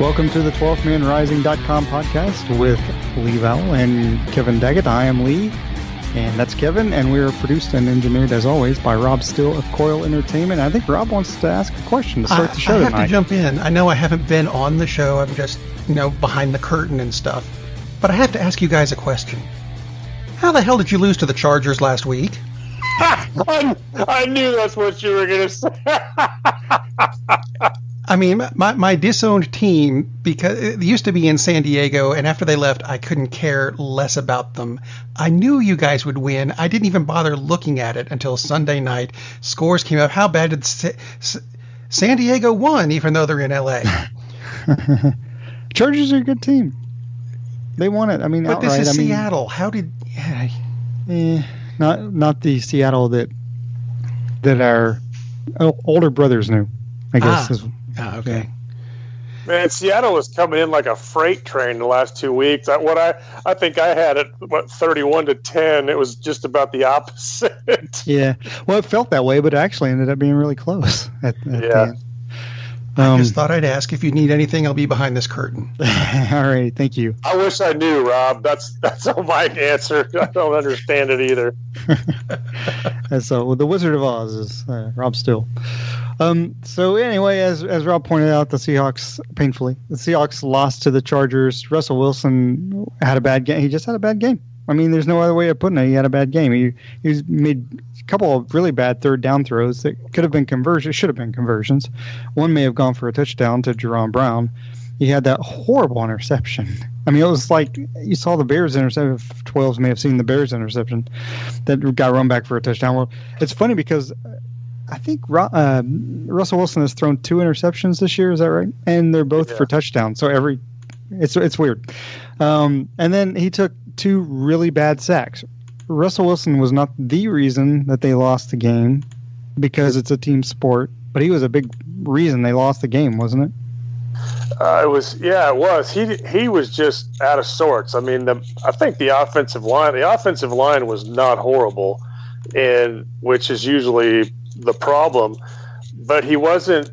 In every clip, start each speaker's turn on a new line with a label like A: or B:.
A: Welcome to the 12thmanrising.com podcast with Lee Vowell and Kevin Daggett. I am Lee, and that's Kevin, and we are produced and engineered, as always, by Rob Still of Coil Entertainment. I think Rob wants to ask a question to start the show tonight.
B: I have to jump in. I know I haven't been on the show. I'm just, behind the curtain and stuff. But I have to ask you guys a question. How the hell did you lose to the Chargers last week?
C: I knew that's what you were going to say.
B: I mean, my disowned team, because it used to be in San Diego, and after they left, I couldn't care less about them. I knew you guys would win. I didn't even bother looking at it until Sunday night. Scores came up. How bad did San Diego won, even though they're in L.A.?
A: Chargers are a good team. They won it. I mean,
B: but
A: outright.
B: This is Seattle. How did?
A: Not the Seattle that our older brothers knew, I guess.
B: Okay.
C: Man, Seattle was coming in like a freight train the last 2 weeks. I think I had it 31-10. It was just about the opposite.
A: Yeah. Well, it felt that way, but it actually ended up being really close at the end.
B: I just thought I'd ask if you need anything. I'll be behind this curtain.
A: All right, thank you.
C: I wish I knew, Rob. That's my answer. I don't understand it either.
A: And so the Wizard of Oz is Rob Still. So anyway, as Rob pointed out, the Seahawks lost to the Chargers. Russell Wilson had a bad game. He just had a bad game. I mean, there's no other way of putting it. He had a bad game. He made a couple of really bad third down throws that could have been conversions. Should have been conversions. One may have gone for a touchdown to Jerome Brown. He had that horrible interception. I mean, it was like you saw the Bears interception. 12s may have seen the Bears interception that got run back for a touchdown. Well, it's funny because I think Russell Wilson has thrown 2 interceptions this year. Is that right? And they're both for touchdowns. So it's weird. And then he took 2 really bad sacks. Russell Wilson was not the reason that they lost the game because it's a team sport, but he was a big reason they lost the game, wasn't it?
C: It was. He was just out of sorts. I mean, I think the offensive line was not horrible, and which is usually the problem, but he wasn't.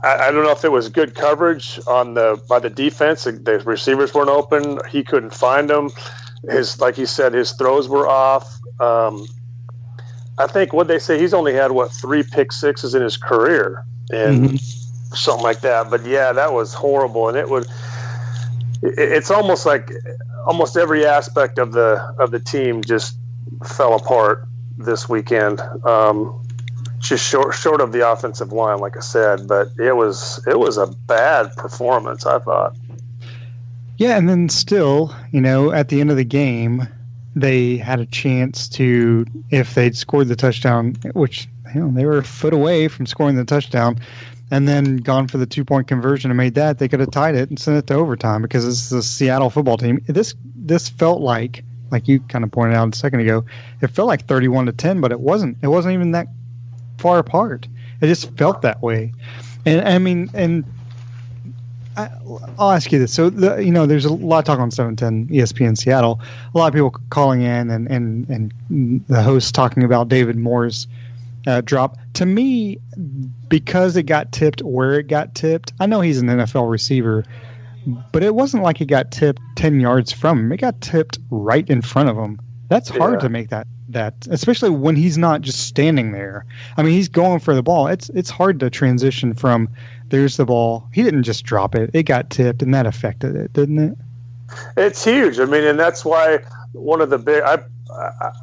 C: I don't know if it was good coverage by the defense. The receivers weren't open. He couldn't find them. Like he said, his throws were off. I think what they say, he's only had 3 pick sixes in his career and something like that. But yeah, that was horrible. And it's almost like almost every aspect of the team just fell apart this weekend. Just short of the offensive line, like I said, but it was a bad performance, I thought.
A: Yeah, and then still, at the end of the game, they had a chance to, if they'd scored the touchdown, which they were a foot away from scoring the touchdown, and then gone for the 2-point conversion and made that, they could have tied it and sent it to overtime because this is a Seattle football team. This felt like you kind of pointed out a second ago, it felt like 31-10, but it wasn't. It wasn't even that far apart. It just felt that way. And I mean, I'll ask you this. So there's a lot of talk on 710 ESPN Seattle. A lot of people calling in and the host talking about David Moore's drop. To me, because it got tipped where it got tipped, I know he's an NFL receiver, but it wasn't like it got tipped 10 yards from him. It got tipped right in front of him. That's hard to make that, especially when he's not just standing there. I mean, he's going for the ball. It's hard to transition from there's the ball. He didn't just drop it. It got tipped, and that affected it, didn't it?
C: It's huge. I mean, and that's why one of the big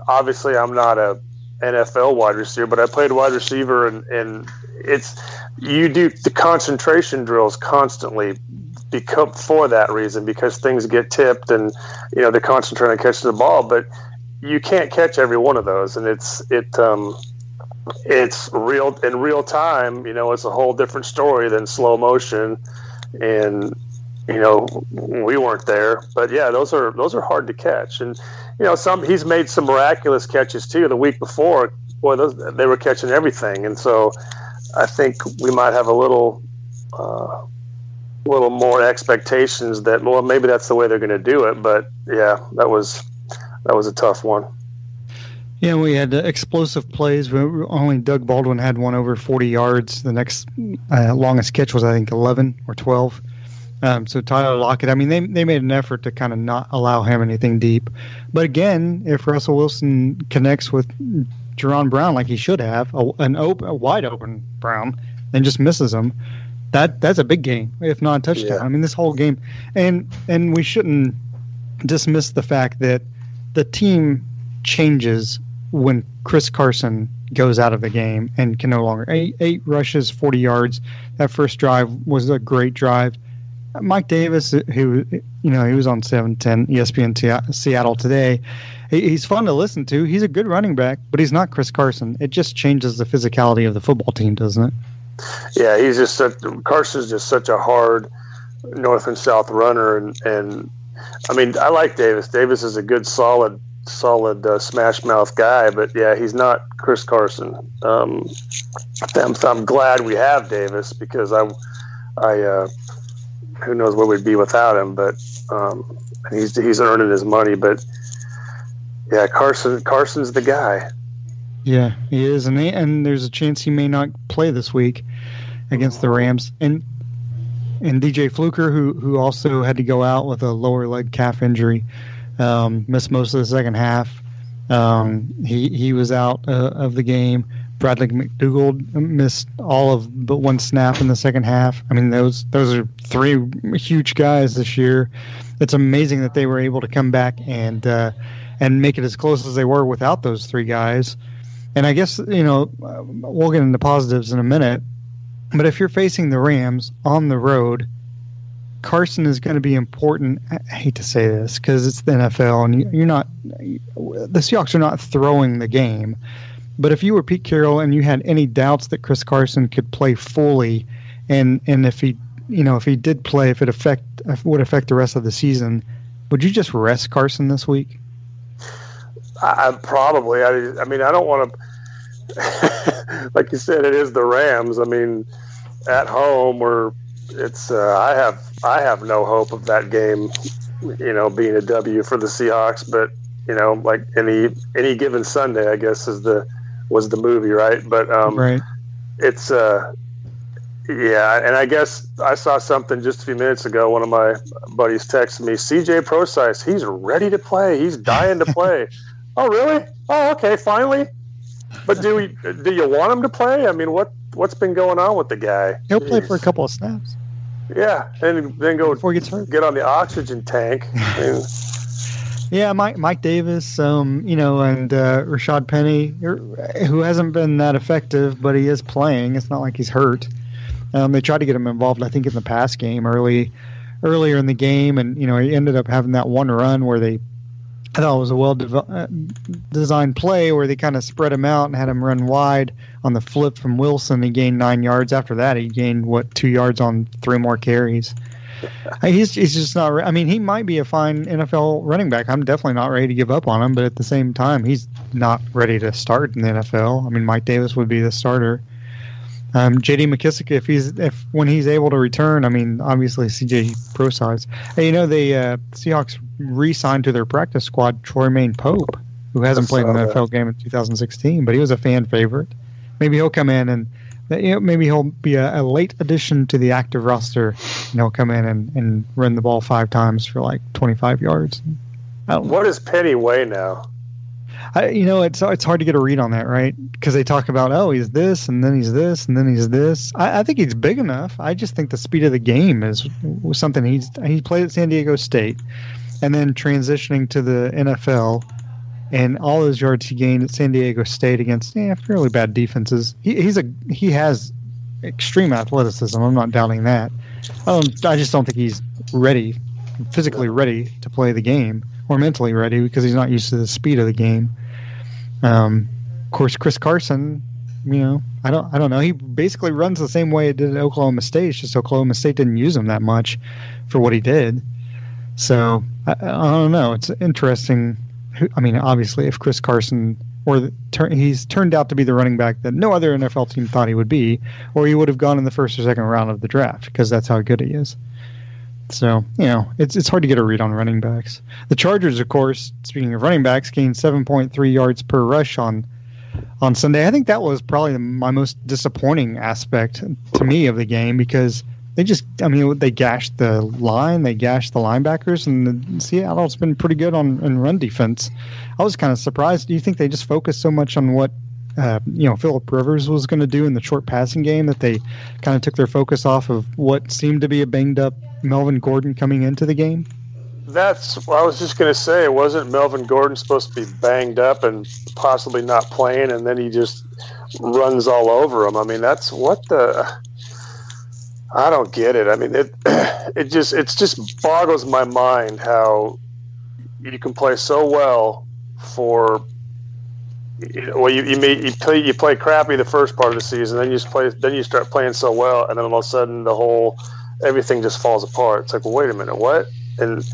C: obviously I'm not a NFL wide receiver, but I played wide receiver, and you do the concentration drills constantly for that reason, because things get tipped and they're concentrating on catching the ball, but you can't catch every one of those, and it's real in real time. It's a whole different story than slow motion, and we weren't there, but yeah, those are hard to catch, and he's made some miraculous catches too. The week before, boy, they were catching everything, and so I think we might have a little more expectations that, well, maybe that's the way they're going to do it. But yeah, that was a tough one.
A: Yeah, we had explosive plays. Only Doug Baldwin had one over 40 yards. The next longest catch was, I think, 11 or 12. So Tyler Lockett, I mean, they made an effort to kind of not allow him anything deep. But again, if Russell Wilson connects with Jerron Brown like he should have, a wide open Brown, and just misses him, that's a big game, if not a touchdown. Yeah. I mean, this whole game, and we shouldn't dismiss the fact that the team changes when Chris Carson goes out of the game and can no longer. Eight rushes, 40 yards. That first drive was a great drive. Mike Davis, who he was on 710 ESPN Seattle today. He's fun to listen to. He's a good running back, but he's not Chris Carson. It just changes the physicality of the football team, doesn't it?
C: Yeah, Carson's just such a hard north and south runner, and I mean, I like Davis. Davis is a good, solid smash mouth guy, but yeah, he's not Chris Carson. I'm glad we have Davis because I who knows where we'd be without him, but he's earning his money. But yeah, Carson's the guy.
A: Yeah, he is, and there's a chance he may not play this week against the Rams. And DJ Fluker, who also had to go out with a lower leg calf injury, missed most of the second half. He was out of the game. Bradley McDougald missed all but one snap in the second half. I mean, those are three huge guys this year. It's amazing that they were able to come back and make it as close as they were without those three guys. And I guess, we'll get into positives in a minute, but if you're facing the Rams on the road, Carson is going to be important. I hate to say this because it's the NFL and the Seahawks are not throwing the game. But if you were Pete Carroll and you had any doubts that Chris Carson could play fully, and if he did play, if it would affect the rest of the season, would you just rest Carson this week?
C: Probably. I mean, I don't want to. Like you said, it is the Rams. I mean, at home, I have no hope of that game, being a W for the Seahawks. But like any given Sunday, I guess was the movie, right? But
A: right.
C: It's yeah, and I guess I saw something just a few minutes ago. One of my buddies texted me, CJ Procise, he's ready to play. He's dying to play. Oh, really? Oh, okay, finally. But do you want him to play? I mean, what's been going on with the guy?
A: He'll play for a couple of snaps.
C: Yeah, and then go
A: before he gets hurt.
C: Get on the oxygen tank.
A: Yeah, Mike Davis, and Rashad Penny, who hasn't been that effective, but he is playing. It's not like he's hurt. They tried to get him involved, I think, in the pass game earlier in the game, and he ended up having that one run where I thought it was a well-designed play where they kind of spread him out and had him run wide on the flip from Wilson. He gained 9 yards. After that, he gained, 2 yards on 3 more carries. He's just not – I mean, he might be a fine NFL running back. I'm definitely not ready to give up on him, but at the same time, he's not ready to start in the NFL. I mean, Mike Davis would be the starter. J.D. McKissick, when he's able to return, I mean, obviously C.J. Procise. Hey, the Seahawks re-signed to their practice squad Troymaine Pope, who hasn't played an NFL game in 2016, but he was a fan favorite. Maybe he'll come in and maybe he'll be a late addition to the active roster, and he'll come in and run the ball 5 times for like 25 yards.
C: What does Penny weigh now?
A: It's hard to get a read on that, right? Because they talk about, he's this, and then he's this, and then he's this. I think he's big enough. I just think the speed of the game was something he played at San Diego State, and then transitioning to the NFL, and all those yards he gained at San Diego State against fairly bad defenses. He has extreme athleticism. I'm not doubting that. I just don't think he's physically ready to play the game, or mentally ready, because he's not used to the speed of the game. Of course, Chris Carson, I don't know. He basically runs the same way it did at Oklahoma State. It's just Oklahoma State didn't use him that much for what he did. So I don't know. It's interesting. I mean, obviously, if Chris Carson he's turned out to be the running back that no other NFL team thought he would be, or he would have gone in the first or second round of the draft, because that's how good he is. So, it's hard to get a read on running backs. The Chargers, of course, speaking of running backs, gained 7.3 yards per rush on Sunday. I think that was probably my most disappointing aspect to me of the game because they gashed the line, they gashed the linebackers, and Seattle's been pretty good in run defense. I was kind of surprised. Do you think they just focused so much on what Phillip Rivers was going to do in the short passing game that they kind of took their focus off of what seemed to be a banged up Melvin Gordon coming into the game?
C: That's what I was just going to say. Wasn't Melvin Gordon supposed to be banged up and possibly not playing, and then he just runs all over him? I mean, that's what the... I don't get it. I mean, it just boggles my mind how you can play so well for... you play crappy the first part of the season, then you start playing so well, and then all of a sudden everything just falls apart. It's like, well, wait a minute, what? And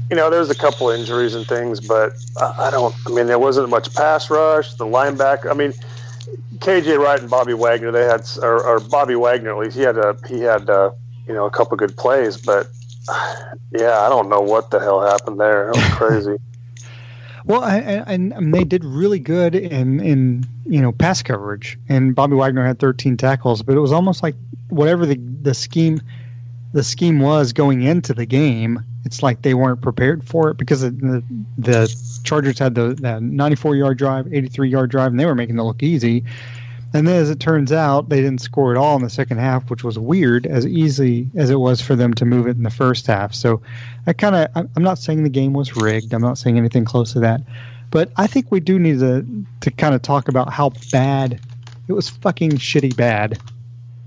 C: there's a couple injuries and things, but there wasn't much pass rush. The linebacker, kj-wright and Bobby Wagner, or Bobby Wagner at least, he had a couple good plays, but yeah, I don't know what the hell happened there. That was crazy.
A: Well, and they did really good in pass coverage, and Bobby Wagner had 13 tackles, but it was almost like whatever the scheme was going into the game, it's like they weren't prepared for it because the Chargers had that 94-yard drive, 83-yard drive, and they were making it look easy. And then, as it turns out, they didn't score at all in the second half, which was weird, as easy as it was for them to move it in the first half. So I'm not saying the game was rigged. I'm not saying anything close to that. But I think we do need to kind of talk about how bad it was, fucking shitty bad.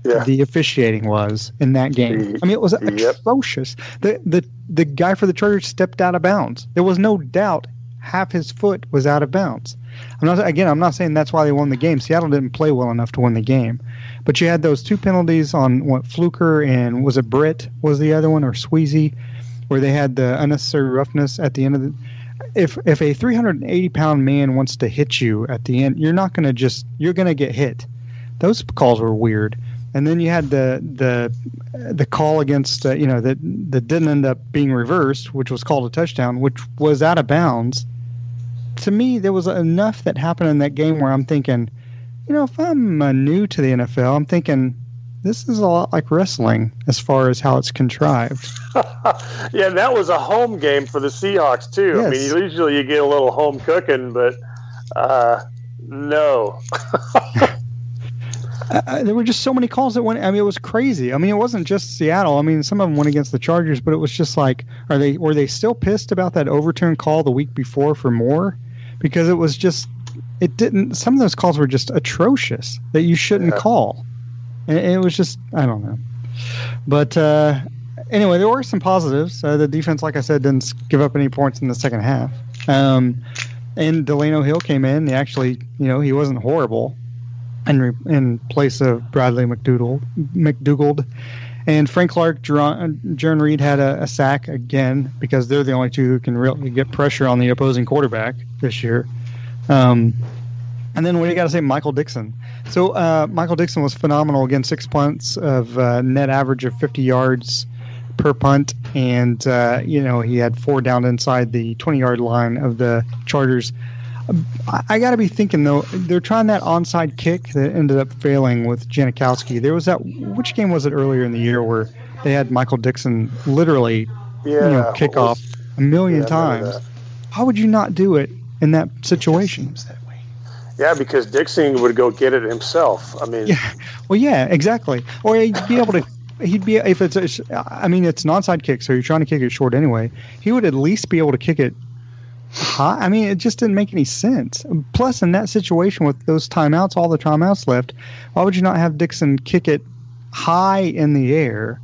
A: Yeah. The officiating was in that game. It was atrocious. The guy for the Chargers stepped out of bounds. There was no doubt half his foot was out of bounds. I'm not saying that's why they won the game. Seattle didn't play well enough to win the game. But you had those two penalties on Fluker and was it Britt was the other one, or Sweezy, where they had the unnecessary roughness at the end of the. If a 380-pound man wants to hit you at the end, you're going to get hit. Those calls were weird. And then you had the call against that didn't end up being reversed, which was called a touchdown, which was out of bounds. To me, there was enough that happened in that game where I'm thinking, if I'm new to the NFL, I'm thinking this is a lot like wrestling as far as how it's contrived.
C: Yeah, and that was a home game for the Seahawks too. Yes. Usually you get a little home cooking, but no.
A: There were just so many calls that went. It was crazy. It wasn't just Seattle. Some of them went against the Chargers, but it was just like, were they still pissed about that overturn call the week before for Moore? Because it was just, it didn't. Some of those calls were just atrocious that you shouldn't call. And it was just, I don't know. But anyway, there were some positives. The defense, like I said, didn't give up any points in the second half. And Delano Hill came in. He actually, he wasn't horrible. In place of Bradley McDougald. And Frank Clark, Jaron Reed had a sack again because they're the only two who can really get pressure on the opposing quarterback this year. And then what do you got to say, Michael Dickson? So Michael Dickson was phenomenal again, 6 punts of net average of 50 yards per punt. And, he had 4 down inside the 20-yard line of the Chargers. I got to be thinking, though, they're trying that onside kick that ended up failing with Janikowski. There was which game was it earlier in the year where they had Michael Dickson literally kick off a million times? How would you not do it in that situation?
C: Yeah, because Dickson would go get it himself.
A: Yeah, exactly. Or he'd be able to. If it's it's an onside kick, so you're trying to kick it short anyway. He would at least be able to kick it high. It just didn't make any sense. Plus, in that situation with those timeouts, all the timeouts left, why would you not have Dickson kick it high in the air?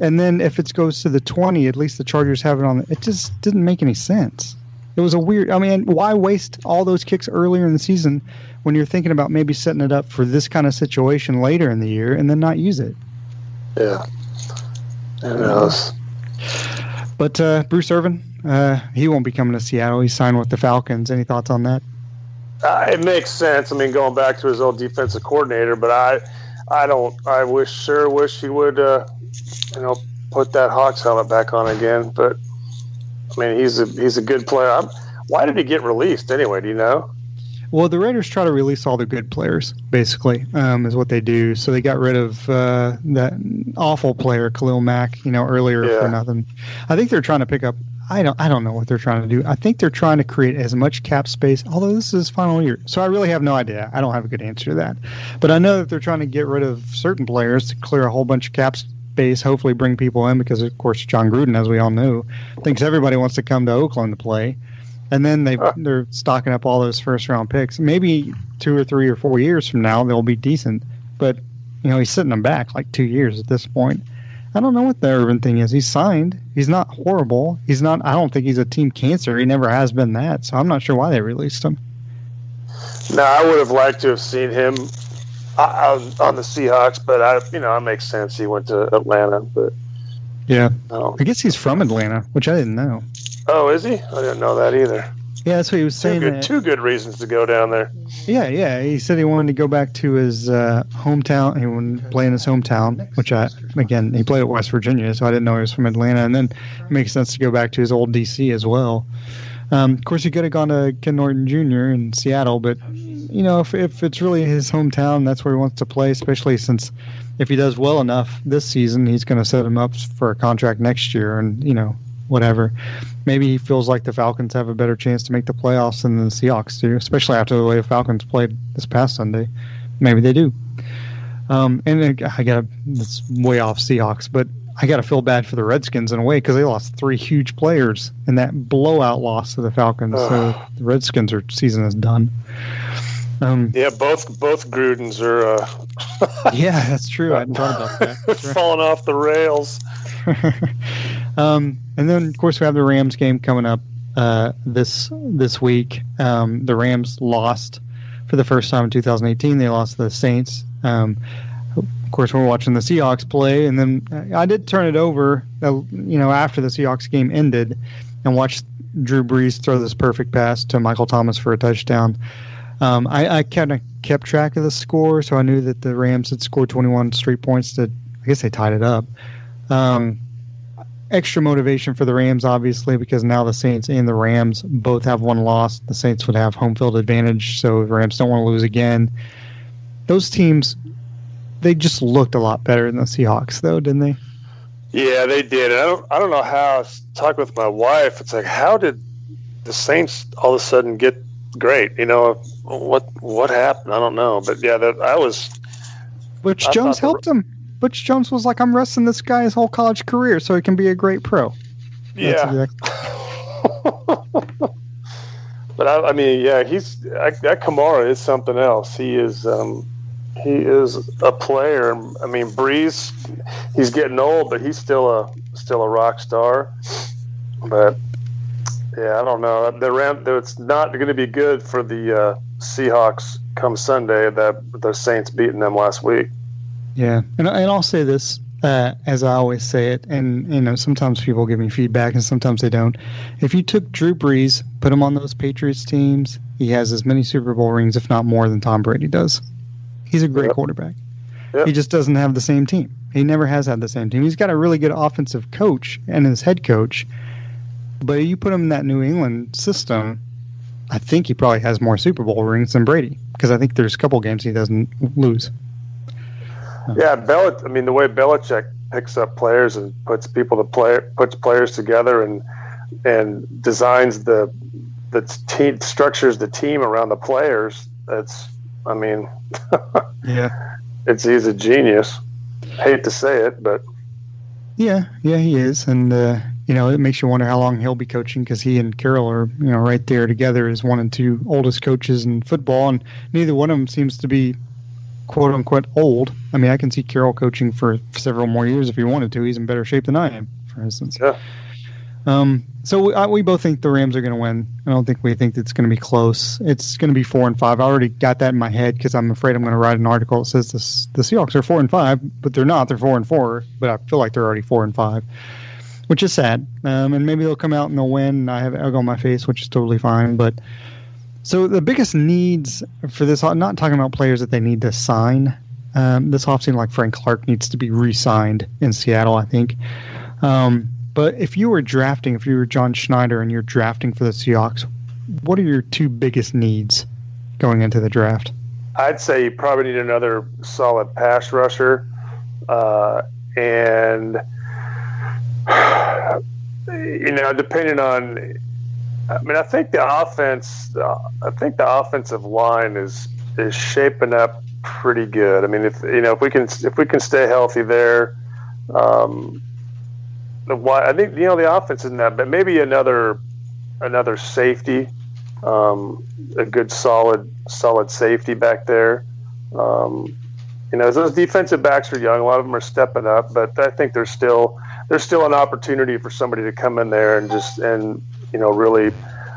A: And then if it goes to the 20, at least the Chargers have it on. It just didn't make any sense. It was a weird. Why waste all those kicks earlier in the season when you're thinking about maybe setting it up for this kind of situation later in the year and then not use it?
C: Yeah. Who knows?
A: But Bruce Irvin, he won't be coming to Seattle. He signed with the Falcons. Any thoughts on that?
C: It makes sense. Going back to his old defensive coordinator, but I wish he would, put that Hawks helmet back on again. But I mean, he's a good player. Why did he get released anyway? Do you know?
A: Well, the Raiders try to release all the good players, basically, is what they do. So they got rid of that awful player, Khalil Mack, earlier for nothing. I think they're trying to pick up. I don't know what they're trying to do. I think they're trying to create as much cap space, although this is his final year. So I really have no idea. I don't have a good answer to that. But I know that they're trying to get rid of certain players to clear a whole bunch of cap space, hopefully bring people in because, of course, John Gruden, as we all know, thinks everybody wants to come to Oakland to play. And then they're stocking up all those first-round picks. Maybe 2 or 3 or 4 years from now, they'll be decent. But, he's sitting them back like 2 years at this point. I don't know what the Irvin thing is. He's signed. He's not horrible. He's not. I don't think he's a team cancer. He never has been that. So I'm not sure why they released him.
C: No, I would have liked to have seen him on the Seahawks, but it makes sense. He went to Atlanta, but
A: yeah, I guess he's from Atlanta, which I didn't know.
C: Oh, is he? I didn't know that either.
A: Yeah, that's what he was saying.
C: Two good reasons to go down there.
A: Yeah. He said he wanted to go back to his hometown. He wanted to play in his hometown, which he played at West Virginia, so I didn't know he was from Atlanta. And then it makes sense to go back to his old D.C. as well. Of course, he could have gone to Ken Norton Jr. in Seattle, but if it's really his hometown, that's where he wants to play. Especially since if he does well enough this season, he's going to set him up for a contract next year, and whatever. Maybe he feels like the Falcons have a better chance to make the playoffs than the Seahawks do, especially after the way the Falcons played this past Sunday. Maybe they do. It's way off Seahawks, but I got to feel bad for the Redskins in a way because they lost 3 huge players in that blowout loss to the Falcons. So the Redskins' season is done.
C: Both Grudens are.
A: Yeah, that's true. I hadn't thought about that. Right.
C: Falling off the rails.
A: And then, of course, we have the Rams game coming up this week. The Rams lost for the first time in 2018. They lost to the Saints. Of course, we're watching the Seahawks play, and then I did turn it over, after the Seahawks game ended, and watched Drew Brees throw this perfect pass to Michael Thomas for a touchdown. I kind of kept track of the score, so I knew that the Rams had scored 21 straight points. I guess they tied it up. Extra motivation for the Rams, obviously, because now the Saints and the Rams both have one loss. The Saints would have home field advantage, so the Rams don't want to lose again. Those teams, they just looked a lot better than the Seahawks, though, didn't they?
C: Yeah, they did. I don't know how. I was talking with my wife. It's like, how did the Saints all of a sudden get great? What happened? I don't know. But yeah,
A: Butch Jones helped him. Butch Jones was like, I'm resting this guy his whole college career so he can be a great pro.
C: Yeah. But that Kamara is something else. He is a player. I mean, Breeze, he's getting old, but he's still a rock star. But yeah, I don't know. It's not going to be good for the Seahawks come Sunday. The Saints beating them last week.
A: Yeah, and I'll say this as I always say it, and sometimes people give me feedback and sometimes they don't. If you took Drew Brees, put him on those Patriots teams, he has as many Super Bowl rings, if not more, than Tom Brady does. He's a great quarterback. Yep. He just doesn't have the same team. He never has had the same team. He's got a really good offensive coach and his head coach, but you put him in that New England system, I think he probably has more Super Bowl rings than Brady because I think there's a couple games he doesn't lose.
C: Yeah, the way Belichick picks up players and puts players together and designs the team, structures the team around the players.
A: Yeah,
C: he's a genius. Hate to say it, but
A: yeah, he is, and it makes you wonder how long he'll be coaching because he and Carroll are right there together as 1 and 2 oldest coaches in football, and neither one of them seems to be quote unquote old. I mean, I can see Carroll coaching for several more years if he wanted to. He's in better shape than I am, for instance.
C: Yeah.
A: So we both think the Rams are going to win. I don't think we think it's going to be close. It's going to be 4-5. I already got that in my head because I'm afraid I'm going to write an article that says the Seahawks are 4-5, but they're not. They're 4-4. But I feel like they're already 4-5, which is sad. And maybe they'll come out and they'll win. I have egg on my face, which is totally fine. But so the biggest needs for this, I'm not talking about players that they need to sign. This offseason, like Frank Clark needs to be re-signed in Seattle, I think. But if you were John Schneider and you're drafting for the Seahawks, what are your two biggest needs going into the draft?
C: I'd say you probably need another solid pass rusher, and depending on. I mean, I think the offensive line is shaping up pretty good. I mean, if we can stay healthy there, I think the offense isn't that, but maybe another safety, a good solid safety back there. Those defensive backs are young. A lot of them are stepping up, but I think there's still an opportunity for somebody to come in there and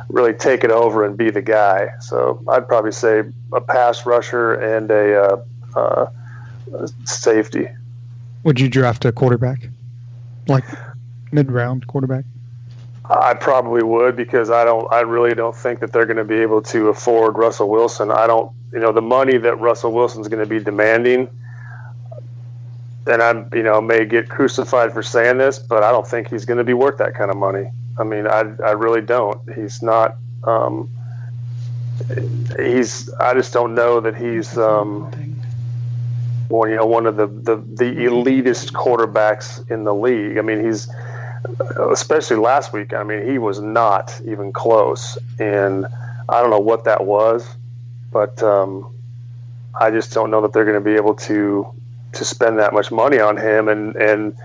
C: really take it over and be the guy. So I'd probably say a pass rusher and a safety.
A: Would you draft a quarterback, like mid-round quarterback?
C: I probably would, because I really don't think that they're going to be able to afford Russell Wilson. The money that Russell Wilson's going to be demanding, and I may get crucified for saying this, but I don't think he's going to be worth that kind of money. I mean, I really don't. He's not. I just don't know that he's one of the elitist quarterbacks in the league. I mean, he's, especially last week, I mean, he was not even close, and I don't know what that was, but I just don't know that they're going to be able to spend that much money on him and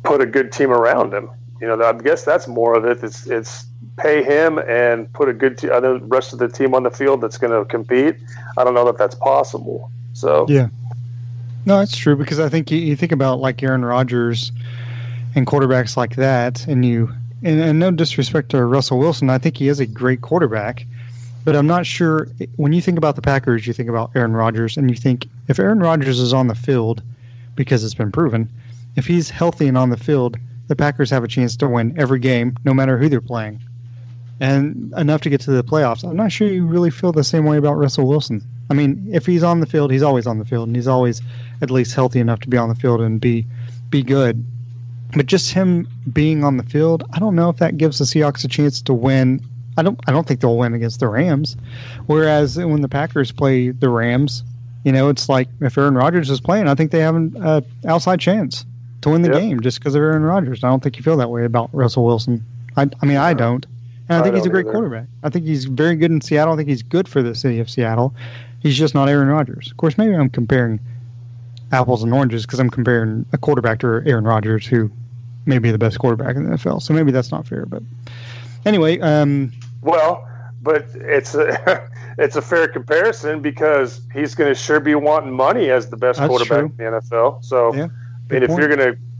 C: put a good team around him. I guess that's more of it. It's pay him and put a good the rest of the team on the field that's going to compete. I don't know that that's possible. So
A: yeah, no, it's true, because I think you think about like Aaron Rodgers and quarterbacks like that, and no disrespect to Russell Wilson, I think he is a great quarterback, but I'm not sure when you think about the Packers, you think about Aaron Rodgers, and you think if Aaron Rodgers is on the field, because it's been proven, if he's healthy and on the field, the Packers have a chance to win every game, no matter who they're playing, and enough to get to the playoffs. I'm not sure you really feel the same way about Russell Wilson. I mean, if he's on the field, he's always on the field, and he's always at least healthy enough to be on the field and be good. But just him being on the field, I don't know if that gives the Seahawks a chance to win. I don't think they'll win against the Rams. Whereas when the Packers play the Rams, it's like if Aaron Rodgers is playing, I think they have an outside chance to win the game just because of Aaron Rodgers. I don't think you feel that way about Russell Wilson. I don't. And I think he's a great quarterback. I think he's very good in Seattle. I think he's good for the city of Seattle. He's just not Aaron Rodgers. Of course, maybe I'm comparing apples and oranges because I'm comparing a quarterback to Aaron Rodgers, who may be the best quarterback in the NFL. So maybe that's not fair. But anyway.
C: But it's a fair comparison, because he's going to sure be wanting money as the best quarterback in the NFL. So, yeah, I mean,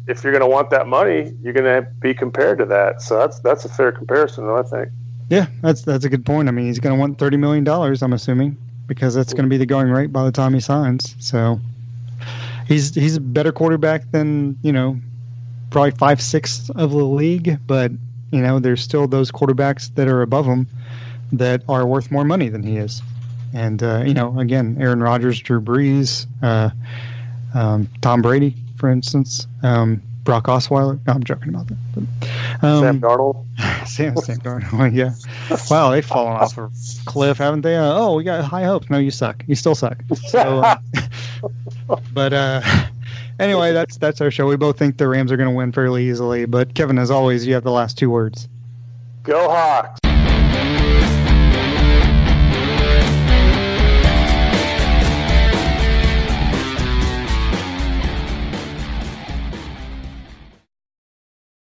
C: if you're gonna want that money, you're gonna be compared to that. So that's a fair comparison, I think.
A: Yeah, that's a good point. I mean, he's going to want $30 million, I'm assuming, because that's going to be the going rate by the time he signs. So he's a better quarterback than, probably 5/6 of the league, but there's still those quarterbacks that are above him that are worth more money than he is. And again, Aaron Rodgers, Drew Brees, Tom Brady, for instance, Brock Osweiler. No, I'm joking about that. But,
C: Sam Darnold.
A: Sam Darnold, yeah. Wow, they've fallen off a cliff, haven't they? We got high hopes. No, you suck. You still suck. So, but anyway, that's our show. We both think the Rams are going to win fairly easily. But Kevin, as always, you have the last two words.
C: Go Hawks.